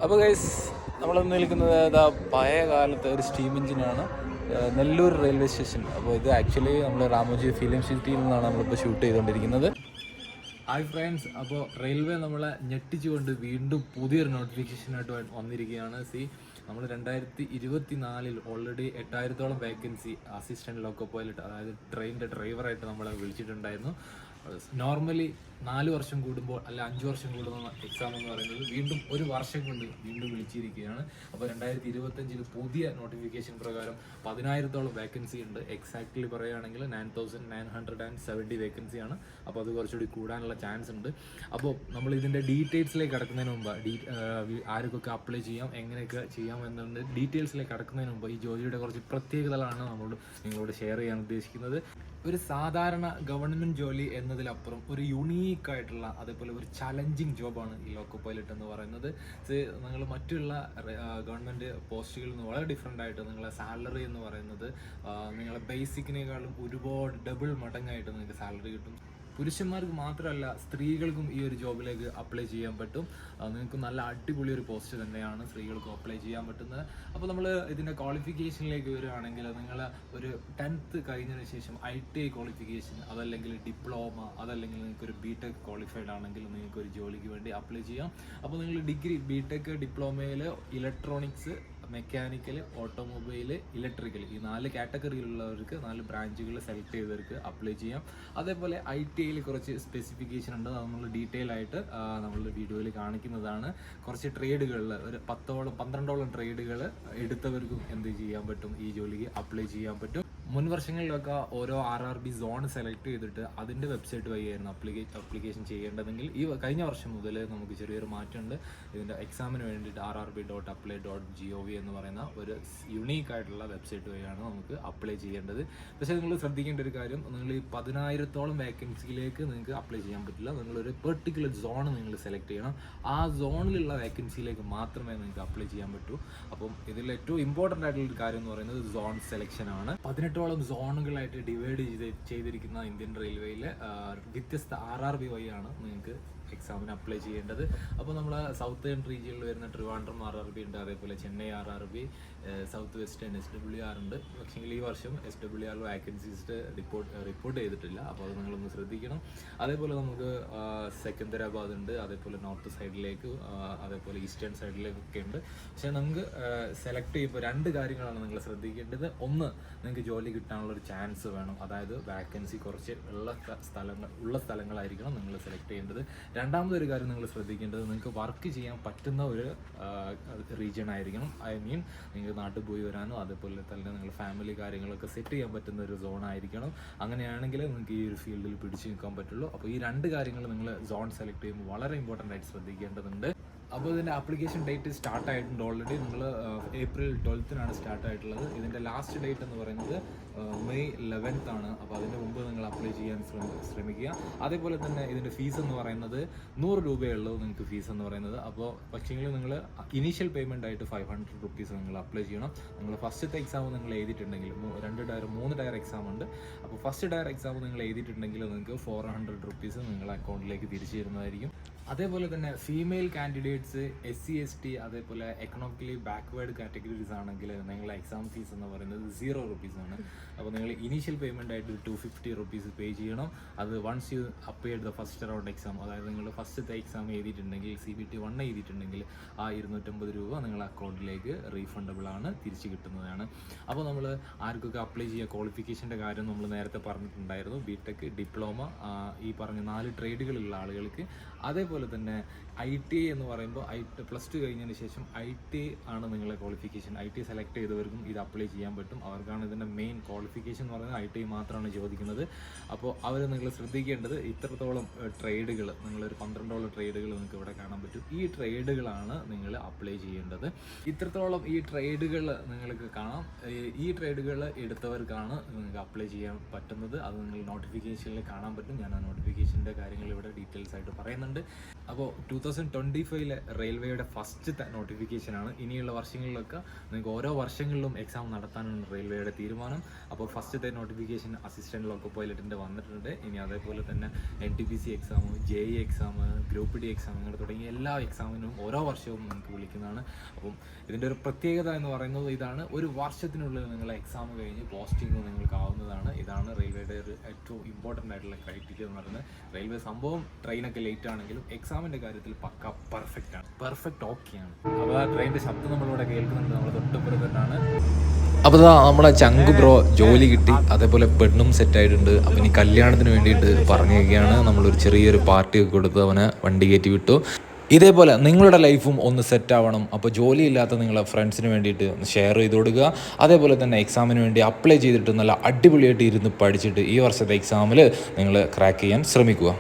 അപ്പോൾ ഗൈസ് നമ്മൾ നിൽക്കുന്നത് ഇതാ പഴയ കാലത്തെ ഒരു സ്റ്റീം എഞ്ചിനാണ്, നെല്ലൂർ റെയിൽവേ സ്റ്റേഷൻ. അപ്പോൾ ഇത് ആക്ച്വലി നമ്മൾ രാമോജി ഫിലിം സിറ്റിയിൽ നിന്നാണ് നമ്മളിപ്പോൾ ഷൂട്ട് ചെയ്തുകൊണ്ടിരിക്കുന്നത്. ഹായ് ഫ്രണ്ട്സ്, അപ്പോൾ റെയിൽവേ നമ്മളെ ഞെട്ടിച്ചുകൊണ്ട് വീണ്ടും പുതിയൊരു നോട്ടിഫിക്കേഷനായിട്ട് വന്നിരിക്കുകയാണ്. നമ്മൾ 2024 ഓൾറെഡി 8000ഓളം വേക്കൻസി അസിസ്റ്റൻറ്റ് ലോക്കോ പൈലറ്റ്, അതായത് ട്രെയിനിൻ്റെ ഡ്രൈവറായിട്ട് നമ്മളെ വിളിച്ചിട്ടുണ്ടായിരുന്നു. നോർമലി 4 വർഷം കൂടുമ്പോൾ അല്ല 5 വർഷം കൂടുന്ന എക്സാം എന്ന് പറയുന്നത് വീണ്ടും ഒരു വർഷം കൊണ്ട് വീണ്ടും വിളിച്ചിരിക്കുകയാണ്. അപ്പോൾ 2025 പുതിയ നോട്ടിഫിക്കേഷൻ പ്രകാരം 10,000ഓളം വേക്കൻസി ഉണ്ട്. എക്സാക്ട്ലി പറയുകയാണെങ്കിൽ 9,970 വേക്കൻസിയാണ്. അപ്പോൾ അത് കുറച്ചുകൂടി കൂടാനുള്ള ചാൻസ് ഉണ്ട്. അപ്പോൾ നമ്മൾ ഇതിൻ്റെ ഡീറ്റെയിൽസിലേക്ക് കടക്കുന്നതിന് മുമ്പ് ആർക്കൊക്കെ അപ്ലൈ ചെയ്യാം, എങ്ങനെയൊക്കെ ചെയ്യാം എന്നുണ്ട് ഡീറ്റെയിൽസിലേക്ക് കടക്കുന്നതിന് മുമ്പ് ഈ ജോലിയുടെ കുറച്ച് പ്രത്യേകതകളാണ് നമ്മൾ നിങ്ങളോട് ഷെയർ ചെയ്യാൻ ഉദ്ദേശിക്കുന്നത്. ഒരു സാധാരണ ഗവൺമെൻറ് ജോലി എന്നതിലപ്പുറം ഒരു യുണീക്കായിട്ടുള്ള അതേപോലെ ഒരു ചലഞ്ചിങ് ജോബാണ് ഈ ലോക്കോ പൈലറ്റ് എന്ന് പറയുന്നത്. നിങ്ങൾ മറ്റുള്ള ഗവൺമെൻറ് പോസ്റ്റുകളിൽ നിന്ന് വളരെ ഡിഫറെൻ്റ് ആയിട്ട് നിങ്ങളെ സാലറി എന്ന് പറയുന്നത് നിങ്ങളെ ബേസിക്കിനേക്കാളും ഒരുപാട് ഡബിൾ മടങ്ങായിട്ട് നിങ്ങൾക്ക് സാലറി കിട്ടും. പുരുഷന്മാർക്ക് മാത്രമല്ല സ്ത്രീകൾക്കും ഈ ഒരു ജോബിലേക്ക് അപ്ലൈ ചെയ്യാൻ പറ്റും. നിങ്ങൾക്ക് നല്ല അടിപൊളി ഒരു പോസ്റ്റ് തന്നെയാണ് സ്ത്രീകൾക്കും അപ്ലൈ ചെയ്യാൻ പറ്റുന്നത്. അപ്പോൾ നമ്മൾ ഇതിൻ്റെ ക്വാളിഫിക്കേഷനിലേക്ക് വരികയാണെങ്കിൽ നിങ്ങൾ ഒരു 10th കഴിഞ്ഞതിന് ശേഷം ITI ക്വാളിഫിക്കേഷൻ, അതല്ലെങ്കിൽ ഡിപ്ലോമ, അതല്ലെങ്കിൽ നിങ്ങൾക്കൊരു BTech ക്വാളിഫൈഡ് ആണെങ്കിൽ നിങ്ങൾക്ക് ഒരു ജോലിക്ക് വേണ്ടി അപ്ലൈ ചെയ്യാം. അപ്പോൾ നിങ്ങൾ ഡിഗ്രി BTech ഡിപ്ലോമയിൽ ഇലക്ട്രോണിക്സ്, മെക്കാനിക്കൽ, ഓട്ടോമൊബൈൽ, ഇലക്ട്രിക്കൽ ഈ 4 കാറ്റഗറിയിലുള്ളവർക്ക് 4 ബ്രാഞ്ചുകൾ സെലക്ട് ചെയ്തവർക്ക് അപ്ലൈ ചെയ്യാം. അതേപോലെ ITIയിൽ കുറച്ച് സ്പെസിഫിക്കേഷൻ ഉണ്ട്, അത് നമ്മൾ ഡീറ്റെയിൽ ആയിട്ട് നമ്മളുടെ വീഡിയോയിൽ കാണിക്കുന്നതാണ്. കുറച്ച് ട്രേഡുകളിൽ ഒരു 12ഓളം ട്രേഡുകൾ എടുത്തവർക്കും എന്ത് ചെയ്യാൻ പറ്റും, ഈ ജോലിക്ക് അപ്ലൈ ചെയ്യാൻ പറ്റും. മുൻ വർഷങ്ങളിലൊക്കെ ഓരോ RRB സോൺ സെലക്ട് ചെയ്തിട്ട് അതിൻ്റെ വെബ്സൈറ്റ് വഴിയായിരുന്നു അപ്ലിക്കേഷൻ ചെയ്യേണ്ടതെങ്കിൽ ഈ കഴിഞ്ഞ വർഷം മുതൽ നമുക്ക് ചെറിയൊരു മാറ്റമുണ്ട്. ഇതിൻ്റെ എക്സാമിന് വേണ്ടിയിട്ട് RRB.apply.gov എന്ന് പറയുന്ന ഒരു യുണീക്ക് ആയിട്ടുള്ള വെബ്സൈറ്റ് വഴിയാണ് നമുക്ക് അപ്ലൈ ചെയ്യേണ്ടത്. പക്ഷേ നിങ്ങൾ ശ്രദ്ധിക്കേണ്ട ഒരു കാര്യം, നിങ്ങൾ ഈ 10,000ഓളം വേക്കൻസിയിലേക്ക് നിങ്ങൾക്ക് അപ്ലൈ ചെയ്യാൻ പറ്റില്ല. നിങ്ങളൊരു പെർട്ടിക്കുലർ സോൺ നിങ്ങൾ സെലക്ട് ചെയ്യണം. ആ സോണിലുള്ള വേക്കൻസിയിലേക്ക് മാത്രമേ നിങ്ങൾക്ക് അപ്ലൈ ചെയ്യാൻ പറ്റൂ. അപ്പം ഇതിൽ ഏറ്റവും ഇമ്പോർട്ടൻ്റ് ആയിട്ടുള്ള ഒരു കാര്യം എന്ന് പറയുന്നത് സോൺ സെലക്ഷൻ ആണ്. 18ഓളം സോണുകളായിട്ട് ഡിവൈഡ് ചെയ്തിരിക്കുന്ന ഇന്ത്യൻ റെയിൽവേയിൽ വ്യത്യസ്ത RRB വഴിയാണ് നിങ്ങൾക്ക് എക്സാമിന് അപ്ലൈ ചെയ്യേണ്ടത്. അപ്പോൾ നമ്മൾ സൗത്തേൺ റീജിയനിൽ വരുന്ന ട്രിവാൻഡ്രം RRB ഉണ്ട്, അതേപോലെ Chennai RRB, south western SWR ഉണ്ട്. പക്ഷേ ഈ വർഷം SWR വാക്കൻസീസ് റിപ്പോർട്ട് ചെയ്തിട്ടില്ല. അപ്പോൾ അത് നിങ്ങളൊന്ന് ശ്രദ്ധിക്കണം. അതേപോലെ നമുക്ക് സെക്കന്ദരാബാദ് ഉണ്ട്, അതേപോലെ നോർത്ത് സൈഡിലേക്ക്, അതേപോലെ ഈസ്റ്റേൺ സൈഡിലേക്കൊക്കെ ഉണ്ട്. പക്ഷേ നിങ്ങൾക്ക് സെലക്ട് ചെയ്യുമ്പോൾ 2 കാര്യങ്ങളാണ് നിങ്ങൾ ശ്രദ്ധിക്കേണ്ടത്. ഒന്ന്, നിങ്ങൾക്ക് ജോലി കിട്ടാനുള്ള ഒരു ചാൻസ് വേണം, അതായത് വാക്കൻസി കുറച്ച് ഉള്ള സ്ഥലങ്ങളായിരിക്കണം നിങ്ങൾ സെലക്ട് ചെയ്യേണ്ടത്. രണ്ടാമതൊരു കാര്യം നിങ്ങൾ ശ്രദ്ധിക്കേണ്ടത്, നിങ്ങൾക്ക് വർക്ക് ചെയ്യാൻ പറ്റുന്ന ഒരു റീജിയൻ ആയിരിക്കണം. നിങ്ങൾക്ക് നാട്ടിൽ പോയി വരാനോ അതേപോലെ തന്നെ നിങ്ങൾ ഫാമിലി കാര്യങ്ങളൊക്കെ സെറ്റ് ചെയ്യാൻ പറ്റുന്ന ഒരു സോൺ ആയിരിക്കണം. അങ്ങനെയാണെങ്കിൽ നിങ്ങൾക്ക് ഈ ഒരു ഫീൽഡിൽ പിടിച്ചു നിൽക്കാൻ പറ്റുള്ളൂ. അപ്പോൾ ഈ 2 കാര്യങ്ങൾ നിങ്ങൾ സോൺ സെലക്ട് ചെയ്യുമ്പോൾ വളരെ ഇമ്പോർട്ടൻ്റ് ആയിട്ട് ശ്രദ്ധിക്കേണ്ടതുണ്ട്. അപ്പോൾ ഇതിൻ്റെ ആപ്ലിക്കേഷൻ ഡേറ്റ് സ്റ്റാർട്ട് ആയിട്ടുണ്ട് ഓൾറെഡി. നിങ്ങൾ April 12th സ്റ്റാർട്ട് ആയിട്ടുള്ളത്. ഇതിൻ്റെ ലാസ്റ്റ് ഡേറ്റ് എന്ന് പറയുന്നത് May 11th ആണ്. അപ്പോൾ അതിന് മുമ്പ് നിങ്ങൾ അപ്ലൈ ചെയ്യാൻ ശ്രമിക്കുക. അതേപോലെ തന്നെ ഇതിൻ്റെ ഫീസ് എന്ന് പറയുന്നത് 100 രൂപയുള്ളൂ നിങ്ങൾക്ക് ഫീസ് എന്ന് പറയുന്നത്. അപ്പോൾ പക്ഷേങ്കിൽ നിങ്ങൾ ഇനീഷ്യൽ പേയ്മെൻ്റ് ആയിട്ട് 500 rupees നിങ്ങൾ അപ്ലൈ ചെയ്യണം. നിങ്ങൾ ഫസ്റ്റത്തെ എക്സാം നിങ്ങൾ എഴുതിയിട്ടുണ്ടെങ്കിൽ 3 ടയർ എക്സാം ഉണ്ട്. അപ്പോൾ ഫസ്റ്റ് ടയർ എക്സാം നിങ്ങൾ എഴുതിയിട്ടുണ്ടെങ്കിൽ നിങ്ങൾക്ക് 400 rupees നിങ്ങളുടെ അക്കൗണ്ടിലേക്ക് തിരിച്ചു തരുന്നതായിരിക്കും. അതേപോലെ തന്നെ ഫീമെയിൽ കാൻഡിഡേറ്റ്സ്, SC ST, അതേപോലെ എക്കണോമിക്കലി ബാക്ക്വേർഡ് കാറ്റഗറീസ് ആണെങ്കിൽ നിങ്ങളുടെ എക്സാം ഫീസ് എന്ന് പറയുന്നത് 0 rupees ആണ്. അപ്പോൾ നിങ്ങൾ ഇനീഷ്യൽ പേയ്മെൻ്റ് ആയിട്ട് 250 rupees പേ ചെയ്യണം. അത് once you appeared the first round exam, അതായത് നിങ്ങൾ ഫസ്റ്റത്തെ എക്സാം എഴുതിയിട്ടുണ്ടെങ്കിൽ CBT 1 എഴുതിയിട്ടുണ്ടെങ്കിൽ ആ 250 രൂപ നിങ്ങളുടെ അക്കൗണ്ടിലേക്ക് റീഫണ്ടബിൾ ആണ്, തിരിച്ച് കിട്ടുന്നതാണ്. അപ്പോൾ നമ്മൾ ആർക്കൊക്കെ അപ്ലൈ ചെയ്യുക, ക്വാളിഫിക്കേഷൻ്റെ കാര്യം നമ്മൾ നേരത്തെ പറഞ്ഞിട്ടുണ്ടായിരുന്നു. BTech, ഡിപ്ലോമ, ഈ പറഞ്ഞ 4 ട്രേഡുകളുള്ള ആളുകൾക്ക്. അതേപോലെ തന്നെ ITI എന്ന് പറയുമ്പോൾ +2 കഴിഞ്ഞതിന് ശേഷം ITI ആണ് നിങ്ങളെ ക്വാളിഫിക്കേഷൻ. ITI സെലക്ട് ചെയ്തവർക്കും ഇത് അപ്ലൈ ചെയ്യാൻ പറ്റും. അവർക്കാണ് ഇതിൻ്റെ മെയിൻ ക്വാളിഫിക്കേഷൻ എന്ന് പറയുന്നത്. ITI മാത്രമാണ് ചോദിക്കുന്നത്. അപ്പോൾ അവർ നിങ്ങൾ ശ്രദ്ധിക്കേണ്ടത് ഇത്രത്തോളം ട്രേഡുകൾ, നിങ്ങളൊരു 12ഓളം ട്രേഡുകൾ നിങ്ങൾക്ക് ഇവിടെ കാണാൻ പറ്റും. ഈ ട്രേഡുകളാണ് നിങ്ങൾ അപ്ലൈ ചെയ്യേണ്ടത്. ഇത്രത്തോളം ഈ ട്രേഡുകൾ നിങ്ങൾക്ക് കാണാം. ഈ ട്രേഡുകൾ എടുത്തവർക്കാണ് നിങ്ങൾക്ക് അപ്ലൈ ചെയ്യാൻ പറ്റുന്നത്. അത് നിങ്ങൾ നോട്ടിഫിക്കേഷനിൽ കാണാൻ പറ്റും. ഞാൻ ആ നോട്ടിഫിക്കേഷൻ്റെ കാര്യങ്ങൾ ഇവിടെ ഡീറ്റെയിൽസ് ആയിട്ട് പറയുന്നുണ്ട്. അപ്പോൾ 2025 റെയിൽവേയുടെ ഫസ്റ്റത്തെ നോട്ടിഫിക്കേഷനാണ്. ഇനിയുള്ള വർഷങ്ങളിലൊക്കെ നിങ്ങൾക്ക് ഓരോ വർഷങ്ങളിലും എക്സാം നടത്താനാണ് റെയിൽവേയുടെ തീരുമാനം. അപ്പോൾ ഫസ്റ്റത്തെ നോട്ടിഫിക്കേഷൻ അസിസ്റ്റൻറ്റ് ലോക്കോ പൈലറ്റിൻ്റെ വന്നിട്ടുണ്ട്. ഇനി അതേപോലെ തന്നെ NTPC exam, JE exam, group D exam അങ്ങനെ തുടങ്ങിയ എല്ലാ എക്സാമിനും ഓരോ വർഷവും നിങ്ങൾക്ക് വിളിക്കുന്നതാണ്. അപ്പം ഇതിൻ്റെ ഒരു പ്രത്യേകത എന്ന് പറയുന്നത് ഇതാണ്, ഒരു വർഷത്തിനുള്ളിൽ നിങ്ങൾ എക്സാം കഴിഞ്ഞ് പോസ്റ്റിംഗ് നിങ്ങൾക്ക് ആവുന്നതാണ്. ഇതാണ് റെയിൽവേയുടെ ഒരു ഏറ്റവും ഇമ്പോർട്ടൻ്റ് ആയിട്ടുള്ള ക്രൈറ്റീരിയ എന്ന് പറയുന്നത്. റെയിൽവേ സംഭവം ട്രെയിനൊക്കെ ലേറ്റ് ആണെങ്കിലും എക്സാമിൻ്റെ കാര്യത്തിൽ പക്ക പെർഫെക്റ്റ് ആണ്, പെർഫെക്റ്റ് ഓക്കെയാണ്. അപ്പോൾ ആ ട്രെയിനിൻ്റെ ശബ്ദം നമ്മളിവിടെ കേൾക്കുന്നുണ്ട്, നമ്മൾ തൊട്ടുപുറത്താണ്. അപ്പോൾ നമ്മളെ ചങ്കു ബ്രോ ജോലി കിട്ടി, അതേപോലെ പെണ്ണും സെറ്റായിട്ടുണ്ട്. അപ്പം ഇനി കല്യാണത്തിന് വേണ്ടിയിട്ട് പറഞ്ഞേക്കുകയാണ്. നമ്മളൊരു ചെറിയൊരു പാർട്ടിയൊക്കെ കൊടുത്ത് അവനെ വണ്ടി കയറ്റി വിട്ടു. ഇതേപോലെ നിങ്ങളുടെ ലൈഫും ഒന്ന് സെറ്റ് ആവണം. അപ്പോൾ ജോലിയില്ലാത്ത നിങ്ങളെ ഫ്രണ്ട്സിന് വേണ്ടിയിട്ട് ഷെയർ ചെയ്ത് കൊടുക്കുക. അതേപോലെ തന്നെ എക്സാമിന് വേണ്ടി അപ്ലൈ ചെയ്തിട്ട് നല്ല അടിപൊളിയായിട്ട് ഇരുന്ന് പഠിച്ചിട്ട് ഈ വർഷത്തെ എക്സാമിൽ നിങ്ങൾ ക്രാക്ക് ചെയ്യാൻ ശ്രമിക്കുക.